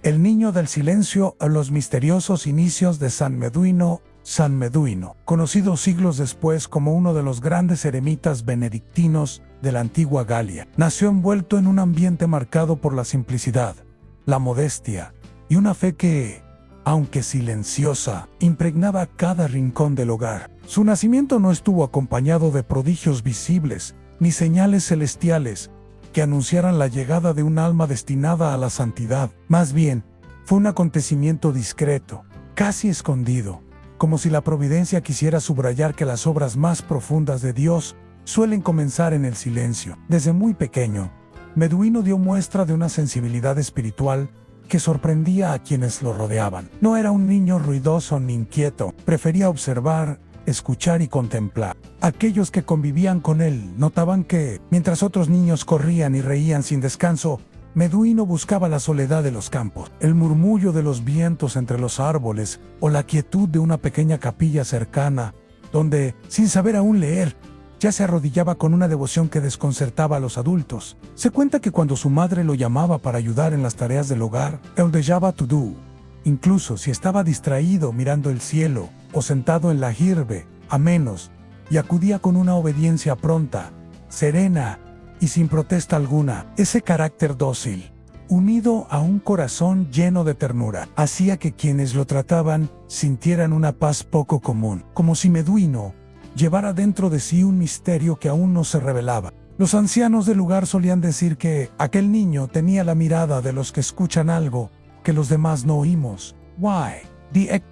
El niño del silencio a los misteriosos inicios de San Meduino. San Meduino, conocido siglos después como uno de los grandes eremitas benedictinos de la antigua Galia, nació envuelto en un ambiente marcado por la simplicidad, la modestia y una fe que, aunque silenciosa, impregnaba cada rincón del hogar. Su nacimiento no estuvo acompañado de prodigios visibles ni señales celestiales que anunciaran la llegada de un alma destinada a la santidad. Más bien, fue un acontecimiento discreto, casi escondido, como si la providencia quisiera subrayar que las obras más profundas de Dios suelen comenzar en el silencio. Desde muy pequeño, Meduino dio muestra de una sensibilidad espiritual que sorprendía a quienes lo rodeaban. No era un niño ruidoso ni inquieto, prefería observar, escuchar y contemplar. Aquellos que convivían con él notaban que, mientras otros niños corrían y reían sin descanso, Meduino buscaba la soledad de los campos, el murmullo de los vientos entre los árboles o la quietud de una pequeña capilla cercana, donde, sin saber aún leer, ya se arrodillaba con una devoción que desconcertaba a los adultos. Se cuenta que cuando su madre lo llamaba para ayudar en las tareas del hogar, él dejaba todo, incluso si estaba distraído mirando el cielo o sentado en la hirbe, a menos, y acudía con una obediencia pronta, serena y sin protesta alguna. Ese carácter dócil, unido a un corazón lleno de ternura, hacía que quienes lo trataban sintieran una paz poco común, como si Meduino llevara dentro de sí un misterio que aún no se revelaba. Los ancianos del lugar solían decir que aquel niño tenía la mirada de los que escuchan algo que los demás no oímos.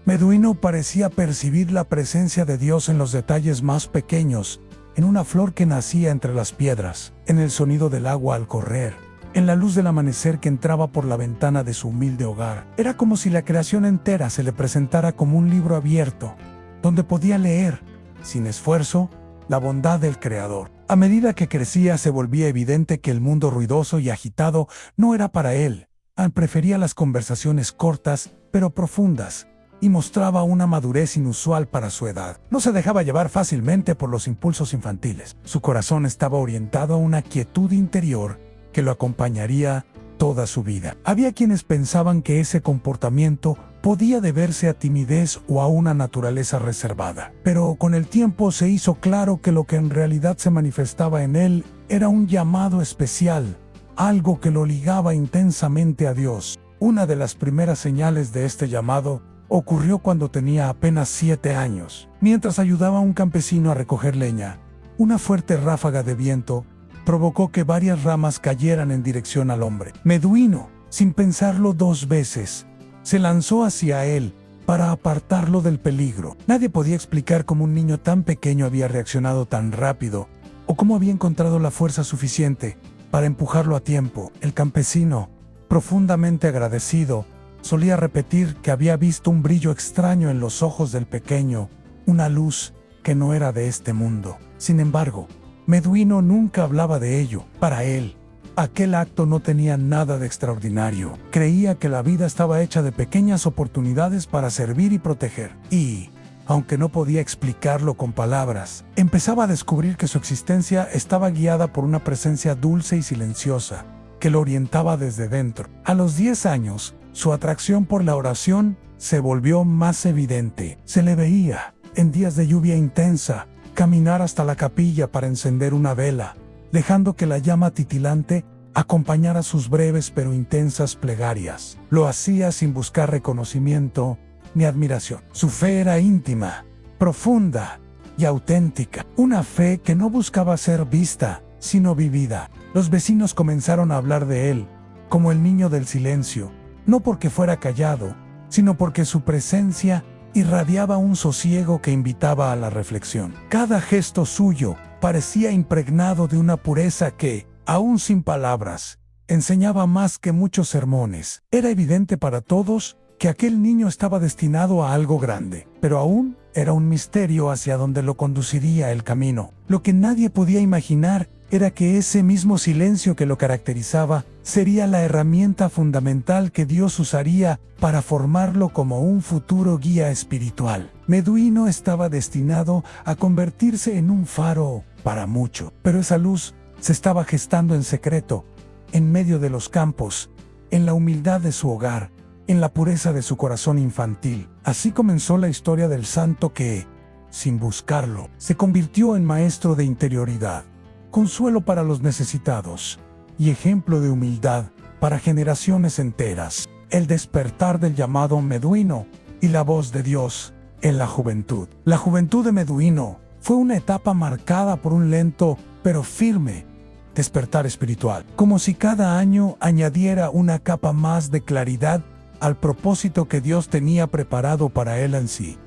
Meduino parecía percibir la presencia de Dios en los detalles más pequeños, en una flor que nacía entre las piedras, en el sonido del agua al correr, en la luz del amanecer que entraba por la ventana de su humilde hogar. Era como si la creación entera se le presentara como un libro abierto, donde podía leer, sin esfuerzo, la bondad del Creador. A medida que crecía se volvía evidente que el mundo ruidoso y agitado no era para él. Prefería las conversaciones cortas, pero profundas, y mostraba una madurez inusual para su edad. No se dejaba llevar fácilmente por los impulsos infantiles. Su corazón estaba orientado a una quietud interior que lo acompañaría toda su vida. Había quienes pensaban que ese comportamiento podía deberse a timidez o a una naturaleza reservada. Pero con el tiempo se hizo claro que lo que en realidad se manifestaba en él era un llamado especial, algo que lo ligaba intensamente a Dios. Una de las primeras señales de este llamado ocurrió cuando tenía apenas 7 años. Mientras ayudaba a un campesino a recoger leña, una fuerte ráfaga de viento provocó que varias ramas cayeran en dirección al hombre. Meduino, sin pensarlo 2 veces, se lanzó hacia él para apartarlo del peligro. Nadie podía explicar cómo un niño tan pequeño había reaccionado tan rápido, o cómo había encontrado la fuerza suficiente para empujarlo a tiempo. El campesino, profundamente agradecido, solía repetir que había visto un brillo extraño en los ojos del pequeño, una luz que no era de este mundo. Sin embargo, Meduino nunca hablaba de ello. Para él, aquel acto no tenía nada de extraordinario. Creía que la vida estaba hecha de pequeñas oportunidades para servir y proteger. Y, aunque no podía explicarlo con palabras, empezaba a descubrir que su existencia estaba guiada por una presencia dulce y silenciosa, que lo orientaba desde dentro. A los 10 años, su atracción por la oración se volvió más evidente. Se le veía, en días de lluvia intensa, caminar hasta la capilla para encender una vela, dejando que la llama titilante acompañara sus breves pero intensas plegarias. Lo hacía sin buscar reconocimiento ni admiración. Su fe era íntima, profunda y auténtica. Una fe que no buscaba ser vista, sino vivida. Los vecinos comenzaron a hablar de él como el niño del silencio, no porque fuera callado, sino porque su presencia irradiaba un sosiego que invitaba a la reflexión. Cada gesto suyo parecía impregnado de una pureza que, aún sin palabras, enseñaba más que muchos sermones. Era evidente para todos que aquel niño estaba destinado a algo grande, pero aún era un misterio hacia donde lo conduciría el camino. Lo que nadie podía imaginar era que ese mismo silencio que lo caracterizaba sería la herramienta fundamental que Dios usaría para formarlo como un futuro guía espiritual. Meduino estaba destinado a convertirse en un faro para mucho, pero esa luz se estaba gestando en secreto, en medio de los campos, en la humildad de su hogar, en la pureza de su corazón infantil. Así comenzó la historia del santo que, sin buscarlo, se convirtió en maestro de interioridad, consuelo para los necesitados y ejemplo de humildad para generaciones enteras. El despertar del llamado Meduino y la voz de Dios en la juventud. La juventud de Meduino fue una etapa marcada por un lento pero firme despertar espiritual, como si cada año añadiera una capa más de claridad al propósito que Dios tenía preparado para él en sí.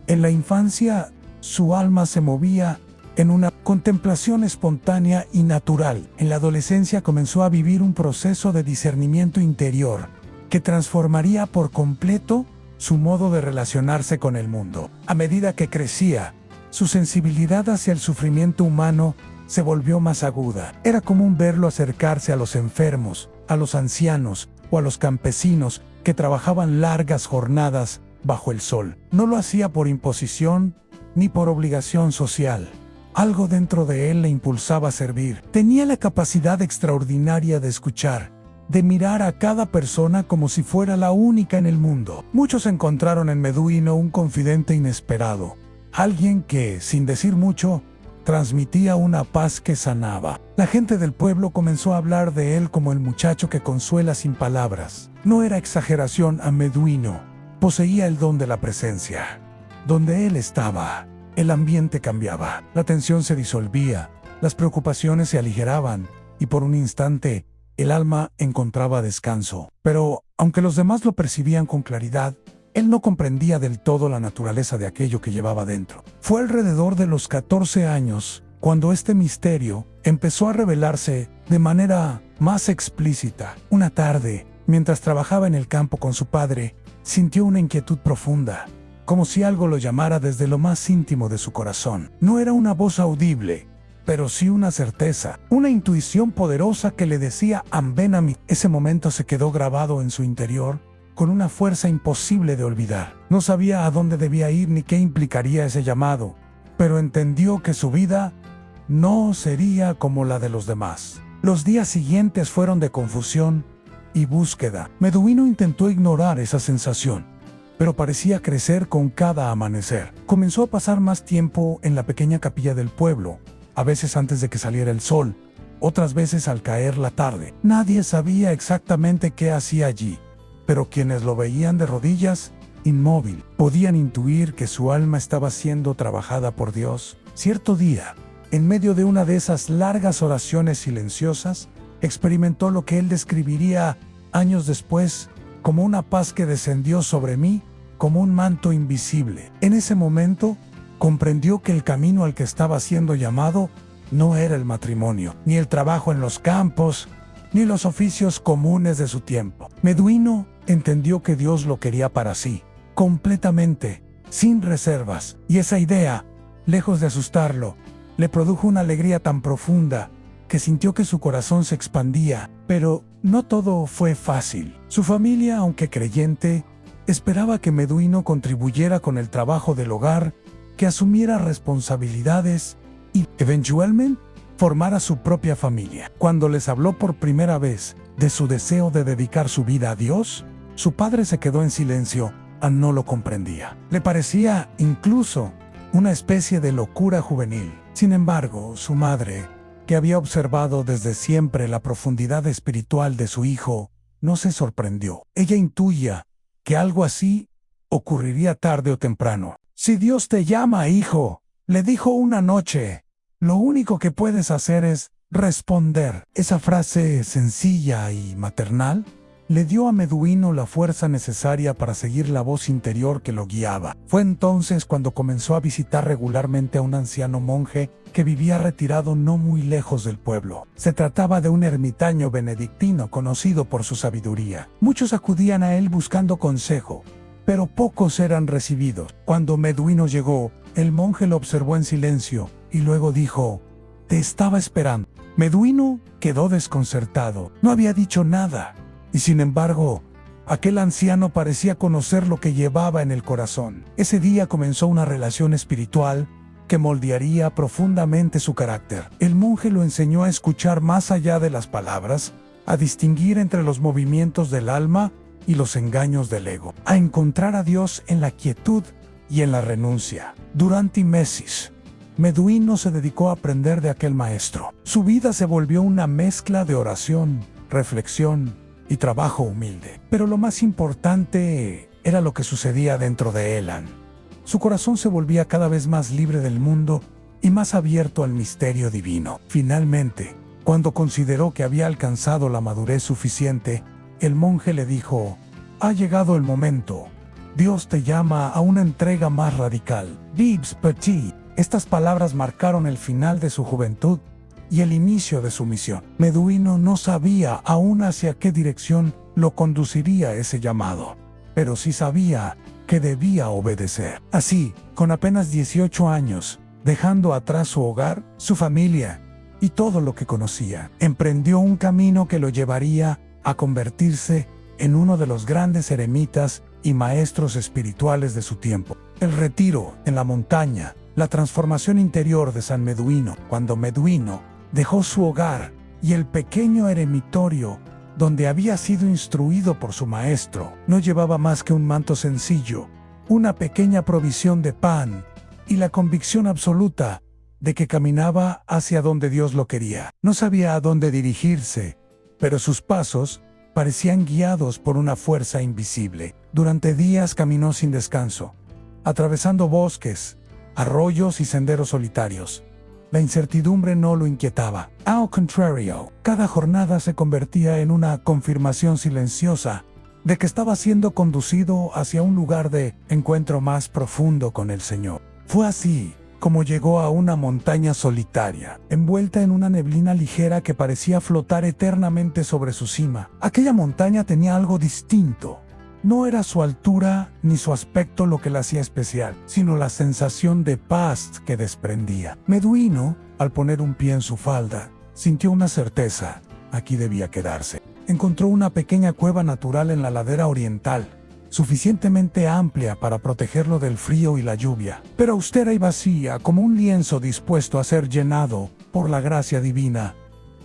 En la infancia, su alma se movía en una contemplación espontánea y natural. En la adolescencia comenzó a vivir un proceso de discernimiento interior que transformaría por completo su modo de relacionarse con el mundo. A medida que crecía, su sensibilidad hacia el sufrimiento humano se volvió más aguda. Era común verlo acercarse a los enfermos, a los ancianos o a los campesinos que trabajaban largas jornadas bajo el sol. No lo hacía por imposición ni por obligación social. Algo dentro de él le impulsaba a servir. Tenía la capacidad extraordinaria de escuchar, de mirar a cada persona como si fuera la única en el mundo. Muchos encontraron en Meduino un confidente inesperado, alguien que, sin decir mucho, transmitía una paz que sanaba. La gente del pueblo comenzó a hablar de él como el muchacho que consuela sin palabras. No era exageración, a Meduino poseía el don de la presencia. Donde él estaba, el ambiente cambiaba, la tensión se disolvía, las preocupaciones se aligeraban y por un instante el alma encontraba descanso. Pero, aunque los demás lo percibían con claridad, él no comprendía del todo la naturaleza de aquello que llevaba dentro. Fue alrededor de los 14 años cuando este misterio empezó a revelarse de manera más explícita. Una tarde, mientras trabajaba en el campo con su padre, sintió una inquietud profunda, como si algo lo llamara desde lo más íntimo de su corazón. No era una voz audible, pero sí una certeza, una intuición poderosa que le decía «Ven a mí». Ese momento se quedó grabado en su interior con una fuerza imposible de olvidar. No sabía a dónde debía ir ni qué implicaría ese llamado, pero entendió que su vida no sería como la de los demás. Los días siguientes fueron de confusión y búsqueda. Meduino intentó ignorar esa sensación, pero parecía crecer con cada amanecer. Comenzó a pasar más tiempo en la pequeña capilla del pueblo, a veces antes de que saliera el sol, otras veces al caer la tarde. Nadie sabía exactamente qué hacía allí, pero quienes lo veían de rodillas, inmóvil, podían intuir que su alma estaba siendo trabajada por Dios. Cierto día, en medio de una de esas largas oraciones silenciosas, experimentó lo que él describiría años después como una paz que descendió sobre mí como un manto invisible. En ese momento, comprendió que el camino al que estaba siendo llamado no era el matrimonio, ni el trabajo en los campos, ni los oficios comunes de su tiempo. Meduino entendió que Dios lo quería para sí, completamente, sin reservas, y esa idea, lejos de asustarlo, le produjo una alegría tan profunda que sintió que su corazón se expandía. Pero no todo fue fácil. Su familia, aunque creyente, esperaba que Meduino contribuyera con el trabajo del hogar, que asumiera responsabilidades y, eventualmente, formara su propia familia. Cuando les habló por primera vez de su deseo de dedicar su vida a Dios, su padre se quedó en silencio, no lo comprendía. Le parecía incluso una especie de locura juvenil. Sin embargo, su madre, que había observado desde siempre la profundidad espiritual de su hijo, no se sorprendió. Ella intuía que algo así ocurriría tarde o temprano. «Si Dios te llama, hijo», le dijo una noche, «lo único que puedes hacer es responder». Esa frase sencilla y maternal le dio a Meduino la fuerza necesaria para seguir la voz interior que lo guiaba. Fue entonces cuando comenzó a visitar regularmente a un anciano monje que vivía retirado no muy lejos del pueblo. Se trataba de un ermitaño benedictino conocido por su sabiduría. Muchos acudían a él buscando consejo, pero pocos eran recibidos. Cuando Meduino llegó, el monje lo observó en silencio y luego dijo: «Te estaba esperando». Meduino quedó desconcertado. No había dicho nada, y sin embargo, aquel anciano parecía conocer lo que llevaba en el corazón. Ese día comenzó una relación espiritual que moldearía profundamente su carácter. El monje lo enseñó a escuchar más allá de las palabras, a distinguir entre los movimientos del alma y los engaños del ego, a encontrar a Dios en la quietud y en la renuncia. Durante meses, Meduino se dedicó a aprender de aquel maestro. Su vida se volvió una mezcla de oración, reflexión y trabajo humilde. Pero lo más importante era lo que sucedía dentro de Elan. Su corazón se volvía cada vez más libre del mundo y más abierto al misterio divino. Finalmente, cuando consideró que había alcanzado la madurez suficiente, el monje le dijo: «Ha llegado el momento. Dios te llama a una entrega más radical. Vives petit». Estas palabras marcaron el final de su juventud y el inicio de su misión. Meduino no sabía aún hacia qué dirección lo conduciría ese llamado, pero sí sabía que debía obedecer. Así, con apenas 18 años, dejando atrás su hogar, su familia y todo lo que conocía, emprendió un camino que lo llevaría a convertirse en uno de los grandes eremitas y maestros espirituales de su tiempo. El retiro en la montaña, la transformación interior de San Meduino. Cuando Meduino dejó su hogar y el pequeño eremitorio donde había sido instruido por su maestro, no llevaba más que un manto sencillo, una pequeña provisión de pan y la convicción absoluta de que caminaba hacia donde Dios lo quería. No sabía a dónde dirigirse, pero sus pasos parecían guiados por una fuerza invisible. Durante días caminó sin descanso, atravesando bosques, arroyos y senderos solitarios. La incertidumbre no lo inquietaba. Al contrario, cada jornada se convertía en una confirmación silenciosa de que estaba siendo conducido hacia un lugar de encuentro más profundo con el Señor. Fue así como llegó a una montaña solitaria, envuelta en una neblina ligera que parecía flotar eternamente sobre su cima. Aquella montaña tenía algo distinto. No era su altura ni su aspecto lo que la hacía especial, sino la sensación de paz que desprendía. Meduino, al poner un pie en su falda, sintió una certeza: aquí debía quedarse. Encontró una pequeña cueva natural en la ladera oriental, suficientemente amplia para protegerlo del frío y la lluvia, pero austera y vacía como un lienzo dispuesto a ser llenado por la gracia divina.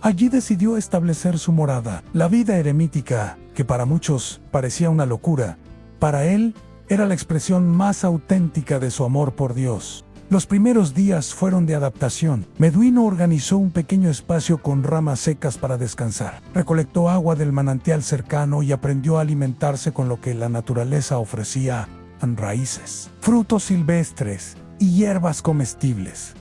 Allí decidió establecer su morada. La vida eremítica, que para muchos parecía una locura, para él era la expresión más auténtica de su amor por Dios. Los primeros días fueron de adaptación. Meduino organizó un pequeño espacio con ramas secas para descansar. Recolectó agua del manantial cercano y aprendió a alimentarse con lo que la naturaleza ofrecía: raíces, frutos silvestres y hierbas comestibles.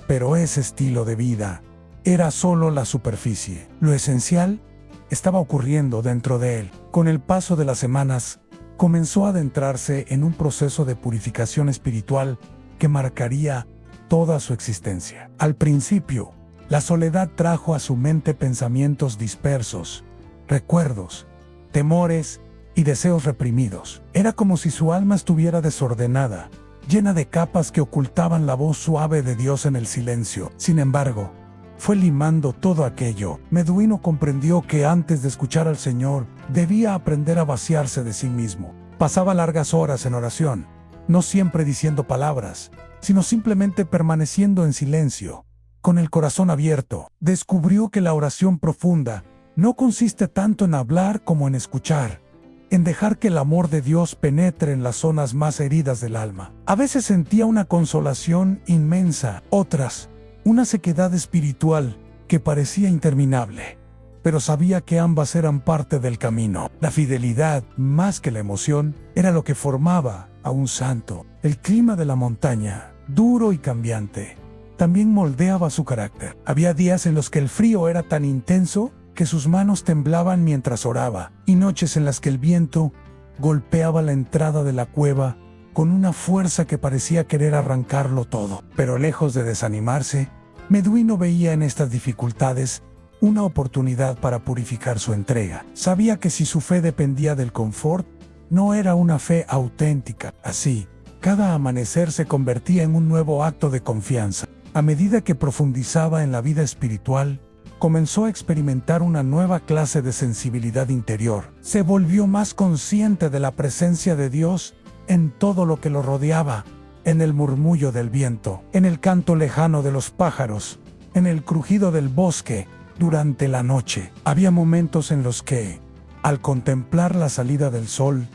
Pero ese estilo de vida era solo la superficie. Lo esencial estaba ocurriendo dentro de él. Con el paso de las semanas, comenzó a adentrarse en un proceso de purificación espiritual que marcaría toda su existencia. Al principio, la soledad trajo a su mente pensamientos dispersos, recuerdos, temores y deseos reprimidos. Era como si su alma estuviera desordenada, llena de capas que ocultaban la voz suave de Dios en el silencio. Sin embargo, fue limando todo aquello. Meduino comprendió que antes de escuchar al Señor, debía aprender a vaciarse de sí mismo. Pasaba largas horas en oración, no siempre diciendo palabras, sino simplemente permaneciendo en silencio, con el corazón abierto. Descubrió que la oración profunda no consiste tanto en hablar como en escuchar, en dejar que el amor de Dios penetre en las zonas más heridas del alma. A veces sentía una consolación inmensa, otras, una sequedad espiritual que parecía interminable, pero sabía que ambas eran parte del camino. La fidelidad, más que la emoción, era lo que formaba a un santo. El clima de la montaña, duro y cambiante, también moldeaba su carácter. Había días en los que el frío era tan intenso que sus manos temblaban mientras oraba, y noches en las que el viento golpeaba la entrada de la cueva con una fuerza que parecía querer arrancarlo todo. Pero lejos de desanimarse, Meduino veía en estas dificultades una oportunidad para purificar su entrega. Sabía que si su fe dependía del confort, no era una fe auténtica. Así, cada amanecer se convertía en un nuevo acto de confianza. A medida que profundizaba en la vida espiritual, comenzó a experimentar una nueva clase de sensibilidad interior. Se volvió más consciente de la presencia de Dios en todo lo que lo rodeaba, en el murmullo del viento, en el canto lejano de los pájaros, en el crujido del bosque durante la noche. Había momentos en los que, Al contemplar la salida del sol,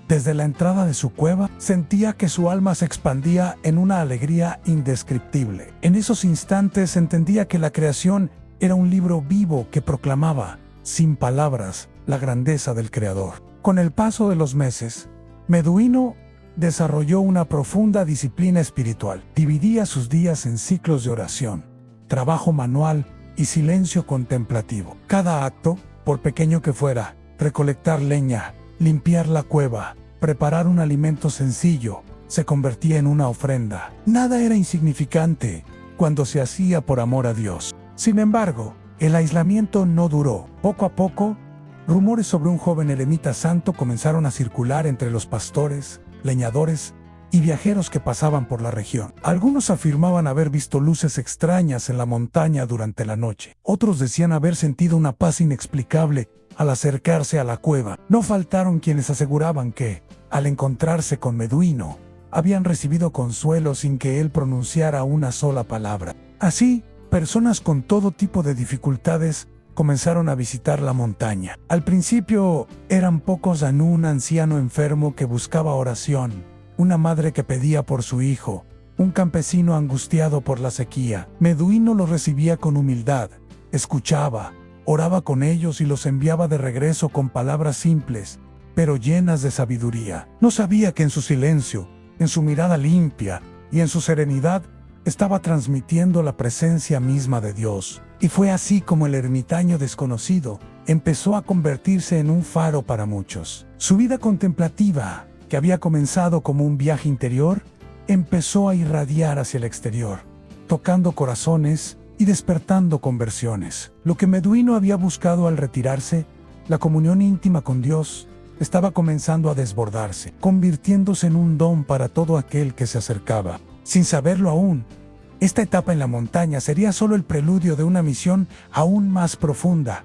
desde la entrada de su cueva, sentía que su alma se expandía en una alegría indescriptible. En esos instantes entendía que la creación era un libro vivo que proclamaba, sin palabras, la grandeza del Creador. Con el paso de los meses, Meduino desarrolló una profunda disciplina espiritual. Dividía sus días en ciclos de oración, trabajo manual y silencio contemplativo. Cada acto, por pequeño que fuera, recolectar leña, limpiar la cueva, preparar un alimento sencillo, se convertía en una ofrenda. Nada era insignificante cuando se hacía por amor a Dios. Sin embargo, el aislamiento no duró. Poco a poco, rumores sobre un joven eremita santo comenzaron a circular entre los pastores, leñadores y viajeros que pasaban por la región. Algunos afirmaban haber visto luces extrañas en la montaña durante la noche. Otros decían haber sentido una paz inexplicable al acercarse a la cueva. No faltaron quienes aseguraban que, al encontrarse con Meduino, habían recibido consuelo sin que él pronunciara una sola palabra. Así, personas con todo tipo de dificultades comenzaron a visitar la montaña. Al principio eran pocos, un anciano enfermo que buscaba oración, una madre que pedía por su hijo, un campesino angustiado por la sequía. Meduino los recibía con humildad, escuchaba, oraba con ellos y los enviaba de regreso con palabras simples, pero llenas de sabiduría. No sabía que en su silencio, en su mirada limpia y en su serenidad, estaba transmitiendo la presencia misma de Dios. Y fue así como el ermitaño desconocido empezó a convertirse en un faro para muchos. Su vida contemplativa, que había comenzado como un viaje interior, empezó a irradiar hacia el exterior, tocando corazones y despertando conversiones. Lo que Meduino había buscado al retirarse, la comunión íntima con Dios, estaba comenzando a desbordarse, convirtiéndose en un don para todo aquel que se acercaba. Sin saberlo aún, esta etapa en la montaña sería solo el preludio de una misión aún más profunda,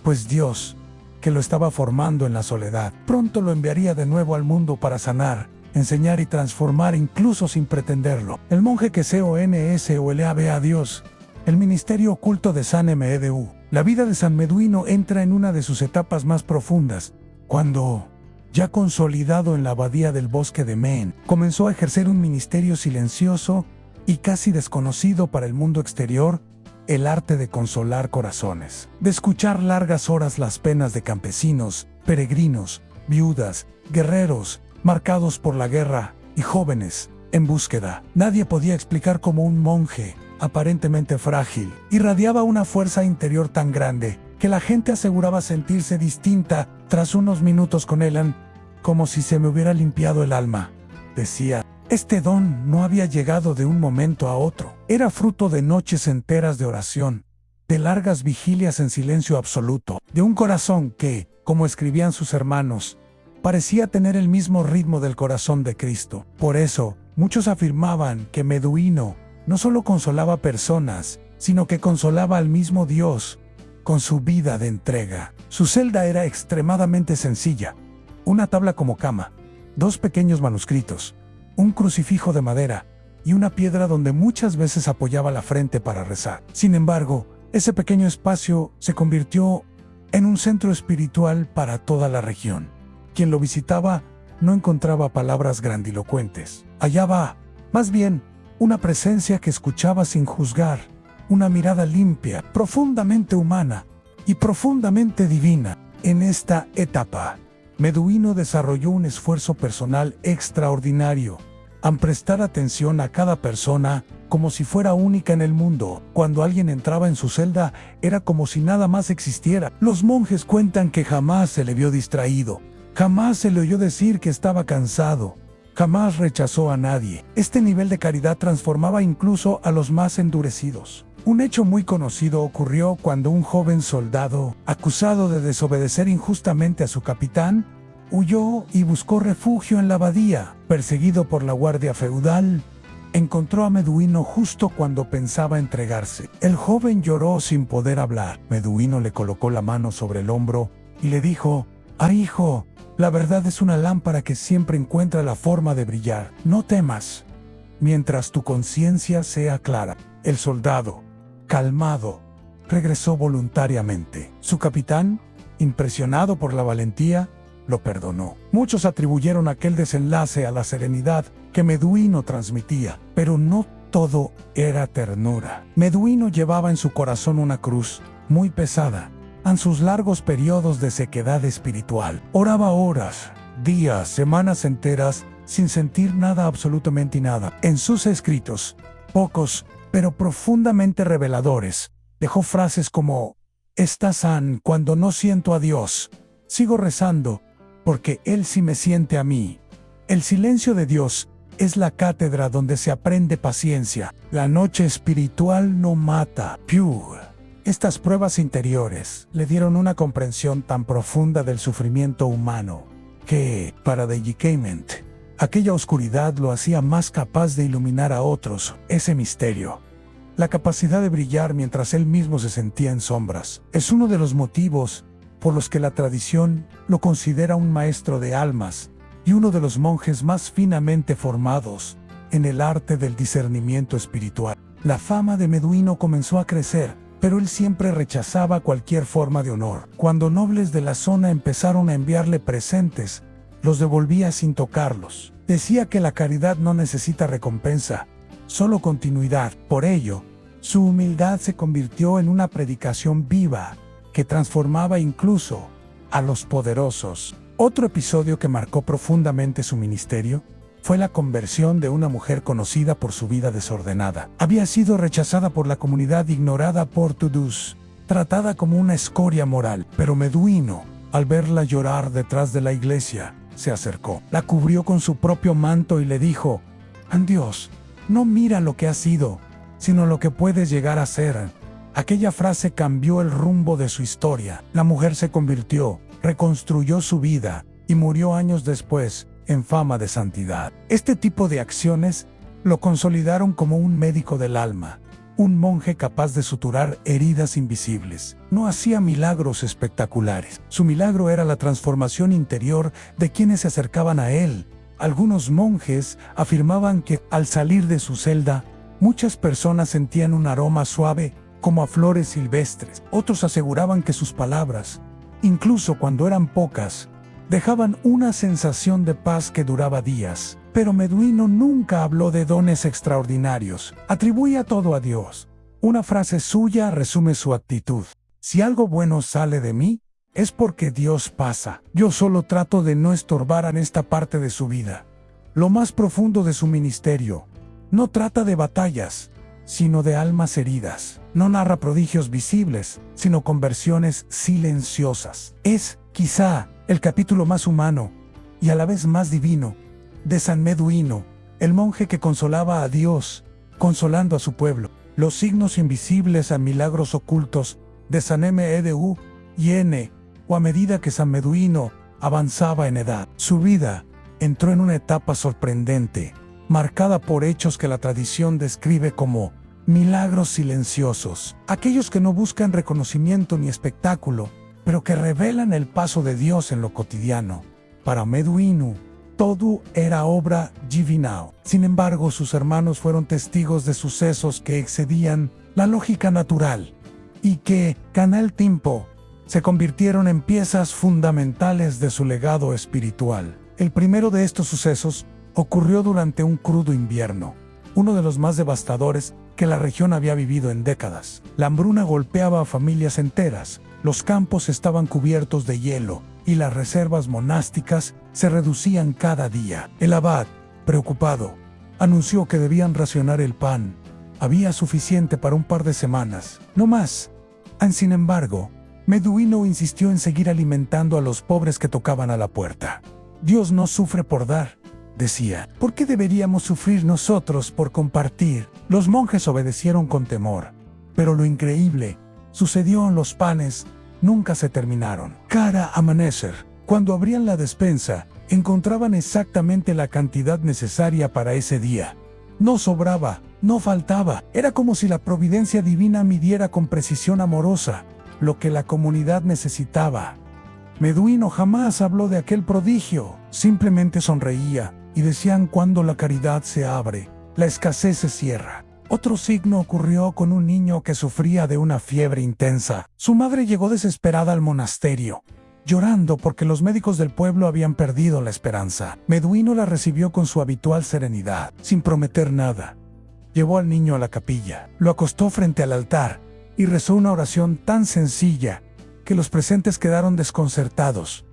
pues Dios, que lo estaba formando en la soledad, pronto lo enviaría de nuevo al mundo para sanar, enseñar y transformar incluso sin pretenderlo. El monje que CONSOLAB a Dios, el ministerio oculto de San MEDU. La vida de San Meduino entra en una de sus etapas más profundas, cuando, ya consolidado en la abadía del bosque de Men, comenzó a ejercer un ministerio silencioso y casi desconocido para el mundo exterior, el arte de consolar corazones, de escuchar largas horas las penas de campesinos, peregrinos, viudas, guerreros, marcados por la guerra, y jóvenes, en búsqueda. Nadie podía explicar cómo un monje, aparentemente frágil, irradiaba una fuerza interior tan grande, que la gente aseguraba sentirse distinta tras unos minutos con él, como si se me hubiera limpiado el alma. Decía, este don no había llegado de un momento a otro. Era fruto de noches enteras de oración, de largas vigilias en silencio absoluto, de un corazón que, como escribían sus hermanos, parecía tener el mismo ritmo del corazón de Cristo. Por eso, muchos afirmaban que Meduino no solo consolaba personas, sino que consolaba al mismo Dios con su vida de entrega. Su celda era extremadamente sencilla: una tabla como cama, 2 pequeños manuscritos, un crucifijo de madera y una piedra donde muchas veces apoyaba la frente para rezar. Sin embargo, ese pequeño espacio se convirtió en un centro espiritual para toda la región. Quien lo visitaba no encontraba palabras grandilocuentes. Hallaba, más bien, una presencia que escuchaba sin juzgar, una mirada limpia, profundamente humana y profundamente divina. En esta etapa, Meduino desarrolló un esfuerzo personal extraordinario, al prestar atención a cada persona como si fuera única en el mundo. Cuando alguien entraba en su celda, era como si nada más existiera. Los monjes cuentan que jamás se le vio distraído, jamás se le oyó decir que estaba cansado, jamás rechazó a nadie. Este nivel de caridad transformaba incluso a los más endurecidos. Un hecho muy conocido ocurrió cuando un joven soldado, acusado de desobedecer injustamente a su capitán, huyó y buscó refugio en la abadía. Perseguido por la guardia feudal, encontró a Meduino justo cuando pensaba entregarse. El joven lloró sin poder hablar. Meduino le colocó la mano sobre el hombro y le dijo: «Ah, hijo, la verdad es una lámpara que siempre encuentra la forma de brillar. No temas, mientras tu conciencia sea clara». El soldado, calmado, regresó voluntariamente. Su capitán, impresionado por la valentía, lo perdonó. Muchos atribuyeron aquel desenlace a la serenidad que Meduino transmitía, pero no todo era ternura. Meduino llevaba en su corazón una cruz muy pesada. En sus largos periodos de sequedad espiritual, oraba horas, días, semanas enteras, sin sentir nada, absolutamente nada. En sus escritos, pocos, pero profundamente reveladores, dejó frases como: «Está san cuando no siento a Dios. Sigo rezando, porque Él sí me siente a mí. El silencio de Dios es la cátedra donde se aprende paciencia. La noche espiritual no mata». Estas pruebas interiores le dieron una comprensión tan profunda del sufrimiento humano que, para Dedicament, aquella oscuridad lo hacía más capaz de iluminar a otros. Ese misterio, la capacidad de brillar mientras él mismo se sentía en sombras, es uno de los motivos por los que la tradición lo considera un maestro de almas y uno de los monjes más finamente formados en el arte del discernimiento espiritual. La fama de Meduino comenzó a crecer, pero él siempre rechazaba cualquier forma de honor. Cuando nobles de la zona empezaron a enviarle presentes, los devolvía sin tocarlos. Decía que la caridad no necesita recompensa, solo continuidad. Por ello, su humildad se convirtió en una predicación viva que transformaba incluso a los poderosos. Otro episodio que marcó profundamente su ministerio fue la conversión de una mujer conocida por su vida desordenada. Había sido rechazada por la comunidad, ignorada por todos, tratada como una escoria moral. Pero Meduino, al verla llorar detrás de la iglesia, se acercó, la cubrió con su propio manto y le dijo: «Dios, no mira lo que has sido, sino lo que puedes llegar a ser». Aquella frase cambió el rumbo de su historia. La mujer se convirtió, reconstruyó su vida y murió años después en fama de santidad. Este tipo de acciones lo consolidaron como un médico del alma, un monje capaz de suturar heridas invisibles. No hacía milagros espectaculares. Su milagro era la transformación interior de quienes se acercaban a él. Algunos monjes afirmaban que, al salir de su celda, muchas personas sentían un aroma suave como a flores silvestres. Otros aseguraban que sus palabras, incluso cuando eran pocas, dejaban una sensación de paz que duraba días. Pero Meduino nunca habló de dones extraordinarios. Atribuía todo a Dios. Una frase suya resume su actitud: «Si algo bueno sale de mí, es porque Dios pasa. Yo solo trato de no estorbar en esta parte de su vida». Lo más profundo de su ministerio no trata de batallas, sino de almas heridas. No narra prodigios visibles, sino conversiones silenciosas. Es, quizá, el capítulo más humano y a la vez más divino de San Meduino, el monje que consolaba a Dios, consolando a su pueblo. Los signos invisibles a milagros ocultos de San Medu y N, o a medida que San Meduino avanzaba en edad. Su vida entró en una etapa sorprendente, marcada por hechos que la tradición describe como milagros silenciosos, aquellos que no buscan reconocimiento ni espectáculo, pero que revelan el paso de Dios en lo cotidiano. Para Meduino, todo era obra divina. Sin embargo, sus hermanos fueron testigos de sucesos que excedían la lógica natural y que, con el tiempo, se convirtieron en piezas fundamentales de su legado espiritual. El primero de estos sucesos ocurrió durante un crudo invierno, uno de los más devastadores que la región había vivido en décadas. La hambruna golpeaba a familias enteras, los campos estaban cubiertos de hielo y las reservas monásticas se reducían cada día. El abad, preocupado, anunció que debían racionar el pan. Había suficiente para un par de semanas, no más. Sin embargo, Meduino insistió en seguir alimentando a los pobres que tocaban a la puerta. «Dios no sufre por dar», decía. «¿Por qué deberíamos sufrir nosotros por compartir?» Los monjes obedecieron con temor, pero lo increíble sucedió: los panes nunca se terminaron. Cada amanecer, cuando abrían la despensa, encontraban exactamente la cantidad necesaria para ese día. No sobraba, no faltaba. Era como si la providencia divina midiera con precisión amorosa lo que la comunidad necesitaba. Meduino jamás habló de aquel prodigio, simplemente sonreía y decían: cuando la caridad se abre, la escasez se cierra. Otro signo ocurrió con un niño que sufría de una fiebre intensa. Su madre llegó desesperada al monasterio, llorando porque los médicos del pueblo habían perdido la esperanza. Meduino la recibió con su habitual serenidad, sin prometer nada. Llevó al niño a la capilla, lo acostó frente al altar y rezó una oración tan sencilla que los presentes quedaron desconcertados.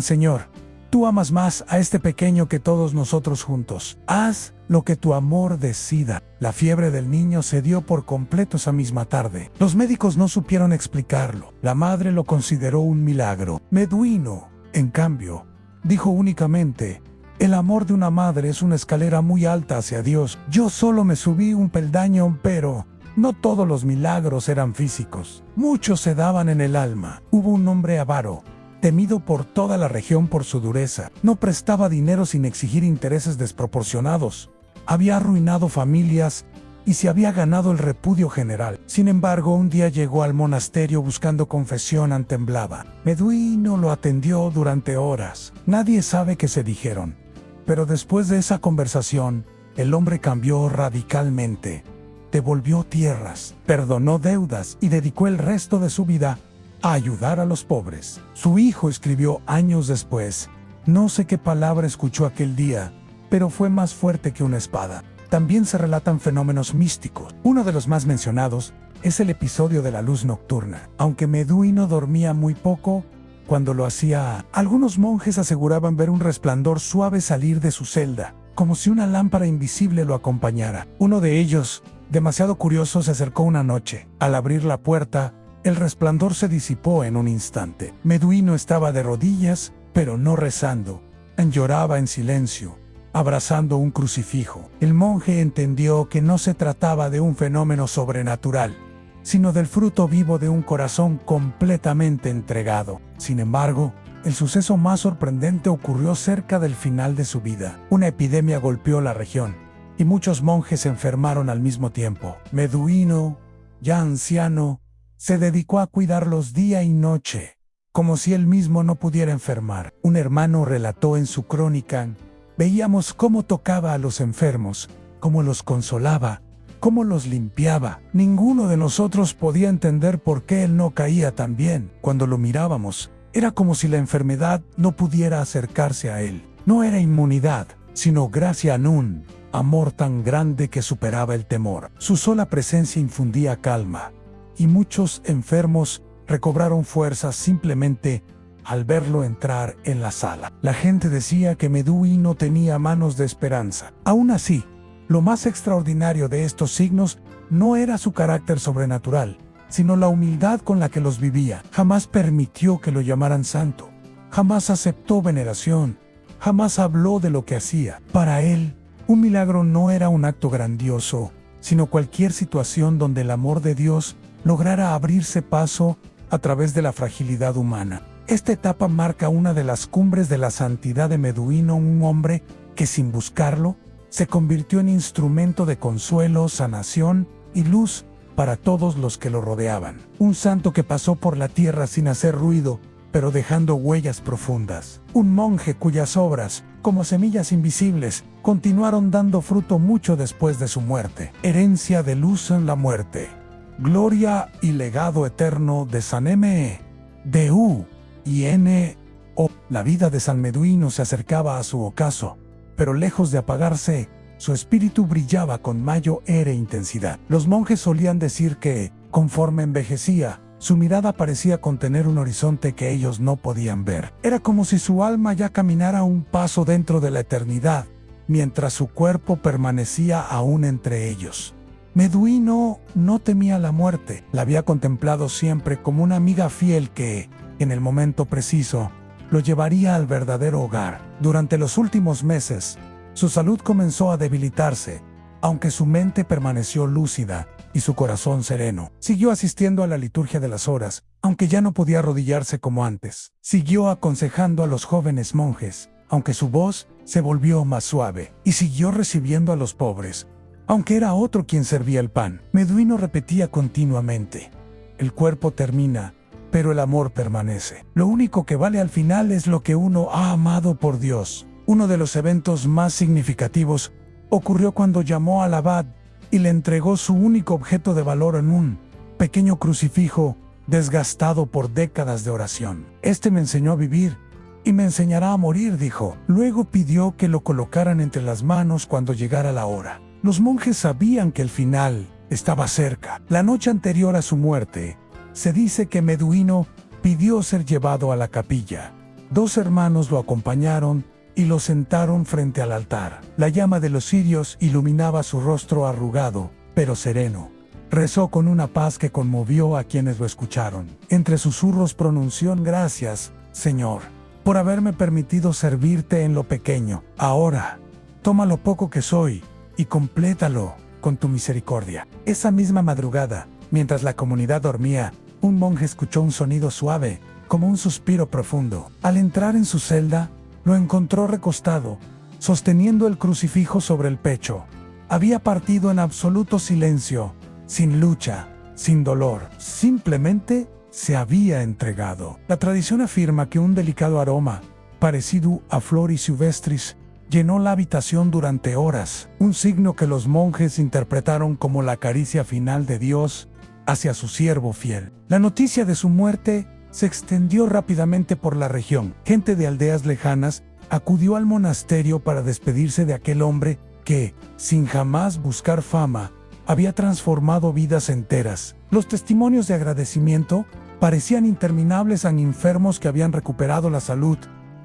Señor, tú amas más a este pequeño que todos nosotros juntos. Haz lo que tu amor decida. La fiebre del niño cedió por completo esa misma tarde. Los médicos no supieron explicarlo. La madre lo consideró un milagro. Meduino, en cambio, dijo únicamente: el amor de una madre es una escalera muy alta hacia Dios. Yo solo me subí un peldaño, pero no todos los milagros eran físicos. Muchos se daban en el alma. Hubo un hombre avaro, temido por toda la región por su dureza. No prestaba dinero sin exigir intereses desproporcionados. Había arruinado familias y se había ganado el repudio general. Sin embargo, un día llegó al monasterio buscando confesión. Temblaba. Meduino lo atendió durante horas. Nadie sabe qué se dijeron, pero después de esa conversación, el hombre cambió radicalmente. Devolvió tierras, perdonó deudas y dedicó el resto de su vida a ayudar a los pobres. Su hijo escribió años después: no sé qué palabra escuchó aquel día, pero fue más fuerte que una espada. También se relatan fenómenos místicos. Uno de los más mencionados es el episodio de la luz nocturna. Aunque Meduino dormía muy poco, cuando lo hacía, algunos monjes aseguraban ver un resplandor suave salir de su celda, como si una lámpara invisible lo acompañara. Uno de ellos, demasiado curioso, se acercó una noche. Al abrir la puerta, el resplandor se disipó en un instante. Meduino estaba de rodillas, pero no rezando. Lloraba en silencio, abrazando un crucifijo. El monje entendió que no se trataba de un fenómeno sobrenatural, sino del fruto vivo de un corazón completamente entregado. Sin embargo, el suceso más sorprendente ocurrió cerca del final de su vida. Una epidemia golpeó la región, y muchos monjes se enfermaron al mismo tiempo. Meduino, ya anciano, se dedicó a cuidarlos día y noche, como si él mismo no pudiera enfermar. Un hermano relató en su crónica: veíamos cómo tocaba a los enfermos, cómo los consolaba, cómo los limpiaba. Ninguno de nosotros podía entender por qué él no caía tan bien. Cuando lo mirábamos, era como si la enfermedad no pudiera acercarse a él. No era inmunidad, sino gracia en un amor tan grande que superaba el temor. Su sola presencia infundía calma, y muchos enfermos recobraron fuerzas simplemente al verlo entrar en la sala. La gente decía que Meduino tenía manos de esperanza. Aún así, lo más extraordinario de estos signos no era su carácter sobrenatural, sino la humildad con la que los vivía. Jamás permitió que lo llamaran santo, jamás aceptó veneración, jamás habló de lo que hacía. Para él, un milagro no era un acto grandioso, sino cualquier situación donde el amor de Dios lograra abrirse paso a través de la fragilidad humana. Esta etapa marca una de las cumbres de la santidad de Meduino, un hombre que sin buscarlo se convirtió en instrumento de consuelo, sanación y luz para todos los que lo rodeaban. Un santo que pasó por la tierra sin hacer ruido, pero dejando huellas profundas. Un monje cuyas obras, como semillas invisibles, continuaron dando fruto mucho después de su muerte. Herencia de luz en la muerte. Gloria y legado eterno de San M.E.D.U. y N.O. La vida de San Meduino se acercaba a su ocaso, pero lejos de apagarse, su espíritu brillaba con mayor intensidad. Los monjes solían decir que, conforme envejecía, su mirada parecía contener un horizonte que ellos no podían ver. Era como si su alma ya caminara un paso dentro de la eternidad, mientras su cuerpo permanecía aún entre ellos. Meduino no temía la muerte. La había contemplado siempre como una amiga fiel que, en el momento preciso, lo llevaría al verdadero hogar. Durante los últimos meses, su salud comenzó a debilitarse, aunque su mente permaneció lúcida y su corazón sereno. Siguió asistiendo a la liturgia de las horas, aunque ya no podía arrodillarse como antes. Siguió aconsejando a los jóvenes monjes, aunque su voz se volvió más suave. Y siguió recibiendo a los pobres, aunque era otro quien servía el pan. Meduino repetía continuamente: el cuerpo termina, pero el amor permanece. Lo único que vale al final es lo que uno ha amado por Dios. Uno de los eventos más significativos ocurrió cuando llamó al abad y le entregó su único objeto de valor en un pequeño crucifijo desgastado por décadas de oración. Este me enseñó a vivir y me enseñará a morir, dijo. Luego pidió que lo colocaran entre las manos cuando llegara la hora. Los monjes sabían que el final estaba cerca. La noche anterior a su muerte, se dice que Meduino pidió ser llevado a la capilla. 2 hermanos lo acompañaron y lo sentaron frente al altar. La llama de los cirios iluminaba su rostro arrugado, pero sereno. Rezó con una paz que conmovió a quienes lo escucharon. Entre susurros pronunció: gracias, Señor, por haberme permitido servirte en lo pequeño. Ahora, toma lo poco que soy y complétalo con tu misericordia. Esa misma madrugada, mientras la comunidad dormía, un monje escuchó un sonido suave, como un suspiro profundo. Al entrar en su celda, lo encontró recostado, sosteniendo el crucifijo sobre el pecho. Había partido en absoluto silencio, sin lucha, sin dolor. Simplemente se había entregado. La tradición afirma que un delicado aroma, parecido a Floris silvestris, llenó la habitación durante horas, un signo que los monjes interpretaron como la caricia final de Dios hacia su siervo fiel. La noticia de su muerte se extendió rápidamente por la región. Gente de aldeas lejanas acudió al monasterio para despedirse de aquel hombre que, sin jamás buscar fama, había transformado vidas enteras. Los testimonios de agradecimiento parecían interminables a enfermos que habían recuperado la salud,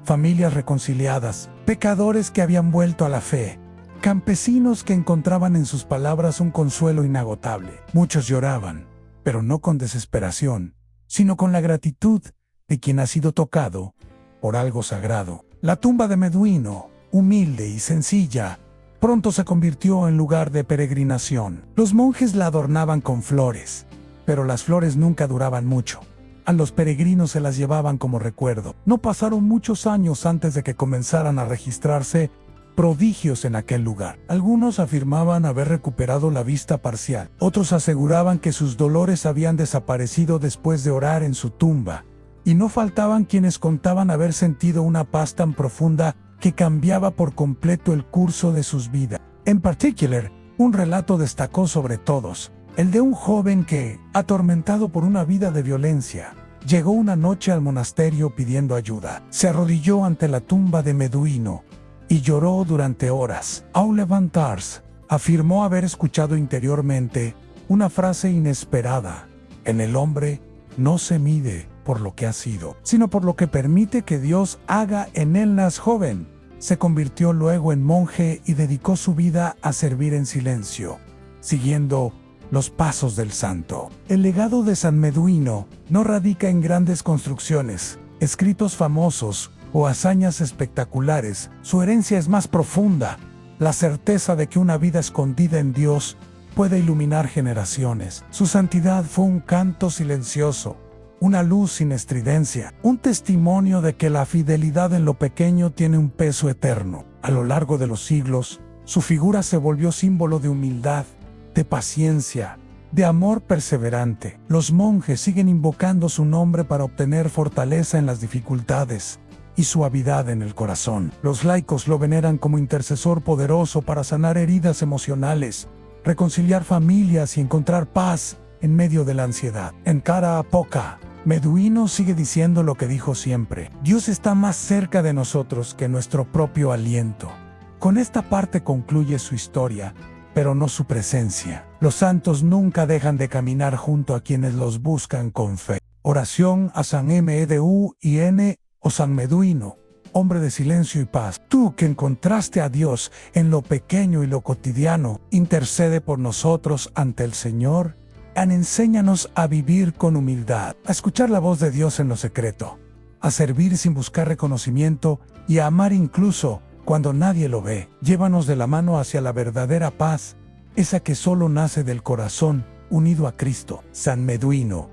familias reconciliadas, pecadores que habían vuelto a la fe, campesinos que encontraban en sus palabras un consuelo inagotable. Muchos lloraban, pero no con desesperación, sino con la gratitud de quien ha sido tocado por algo sagrado. La tumba de Meduino, humilde y sencilla, pronto se convirtió en lugar de peregrinación. Los monjes la adornaban con flores, pero las flores nunca duraban mucho. A los peregrinos se las llevaban como recuerdo. No pasaron muchos años antes de que comenzaran a registrarse prodigios en aquel lugar. Algunos afirmaban haber recuperado la vista parcial. Otros aseguraban que sus dolores habían desaparecido después de orar en su tumba. Y no faltaban quienes contaban haber sentido una paz tan profunda que cambiaba por completo el curso de sus vidas. En particular, un relato destacó sobre todos: el de un joven que, atormentado por una vida de violencia, llegó una noche al monasterio pidiendo ayuda. Se arrodilló ante la tumba de Meduino y lloró durante horas. Al levantarse, afirmó haber escuchado interiormente una frase inesperada: en el hombre no se mide por lo que ha sido, sino por lo que permite que Dios haga en él. Nas joven se convirtió luego en monje y dedicó su vida a servir en silencio, siguiendo los pasos del santo. El legado de San Meduino no radica en grandes construcciones, escritos famosos o hazañas espectaculares. Su herencia es más profunda: la certeza de que una vida escondida en Dios puede iluminar generaciones. Su santidad fue un canto silencioso, una luz sin estridencia, un testimonio de que la fidelidad en lo pequeño tiene un peso eterno. A lo largo de los siglos, su figura se volvió símbolo de humildad, de paciencia, de amor perseverante. Los monjes siguen invocando su nombre para obtener fortaleza en las dificultades y suavidad en el corazón. Los laicos lo veneran como intercesor poderoso para sanar heridas emocionales, reconciliar familias y encontrar paz en medio de la ansiedad. En Cara a Poca, Meduino sigue diciendo lo que dijo siempre: Dios está más cerca de nosotros que nuestro propio aliento. Con esta parte concluye su historia, pero no su presencia. Los santos nunca dejan de caminar junto a quienes los buscan con fe. Oración a San Meduin o San Meduino, hombre de silencio y paz. Tú que encontraste a Dios en lo pequeño y lo cotidiano, intercede por nosotros ante el Señor. Enséñanos a vivir con humildad, a escuchar la voz de Dios en lo secreto, a servir sin buscar reconocimiento y a amar incluso cuando nadie lo ve. Llévanos de la mano hacia la verdadera paz, esa que solo nace del corazón unido a Cristo. San Meduino,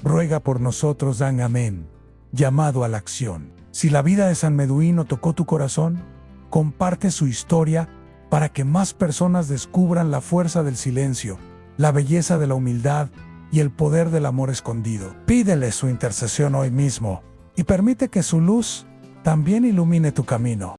ruega por nosotros. Amén. Llamado a la acción. Si la vida de San Meduino tocó tu corazón, comparte su historia para que más personas descubran la fuerza del silencio, la belleza de la humildad y el poder del amor escondido. Pídele su intercesión hoy mismo y permite que su luz también ilumine tu camino.